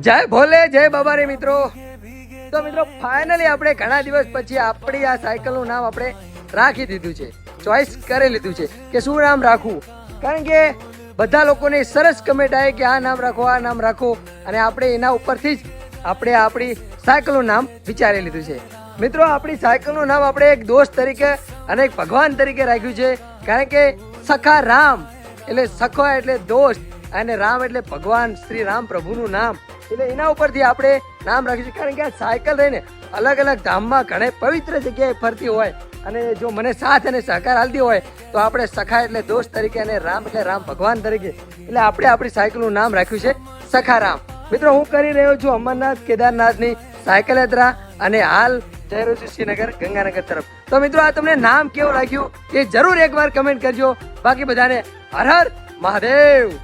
જય ભોલે જય બાબા રે મિત્રો. તો મિત્રો ફાઇનલી આપણે ઘણા દિવસ પછી આપણી આ સાયકલનું નામ આપણે રાખી દીધું છે, ચોઈસ કરી લીધું છે કે શું નામ રાખવું. કારણ કે બધા લોકોને સરસ કમેન્ટ આવે કે આ નામ રાખો, આ નામ રાખો, અને આપણે એના ઉપરથી જ આપણે આપણી સાયકલનું નામ વિચારી લીધું છે. મિત્રો આપણી સાયકલનું નામ આપણે એક દોસ્ત તરીકે અને એક ભગવાન તરીકે રાખ્યું છે. કારણ કે સખા રામ એટલે સખો એટલે દોસ્ત અને રામ એટલે ભગવાન શ્રી રામ પ્રભુનું નામ, એટલે એના ઉપરથી આપણે નામ રાખ્યું છે. કારણ કે આ સાયકલ રહીને અલગ અલગ ધામમાં ઘણે પવિત્ર જગ્યાએ ફરતી હોય, અને જો મને સાથ અને સહકાર આપતી હોય તો આપણે સખા એટલે દોસ્ત તરીકે અને રામ એટલે રામ ભગવાન તરીકે, એટલે આપણે આપણી સાયકલનું નામ રાખ્યું છે સખા રામ. મિત્રો હું કરી રહ્યો છું અમરનાથ કેદારનાથની સાયકલ યાત્રા અને હાલ જઈ રહ્યો છું શ્રીનગર ગંગાનગર તરફ. તો મિત્રો આ તમને નામ કેવું લાગ્યું એ જરૂર એકવાર કમેન્ટ કરજો. બાકી બધાને હર હર મહાદેવ.